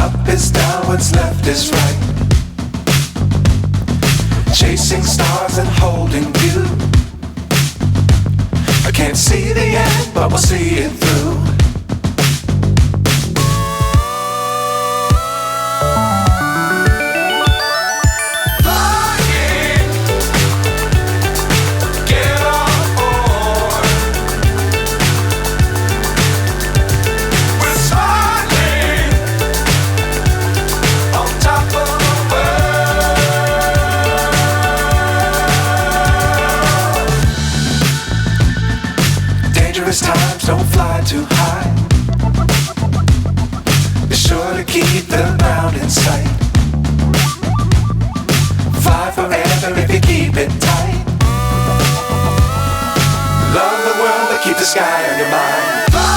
Up is down, what's left is right. Chasing stars and holding you. I can't see the end, but we'll see it through. Times don't fly too high. Be sure to keep the ground in sight. Fly forever if you keep it tight. Love the world but keep the sky on your mind.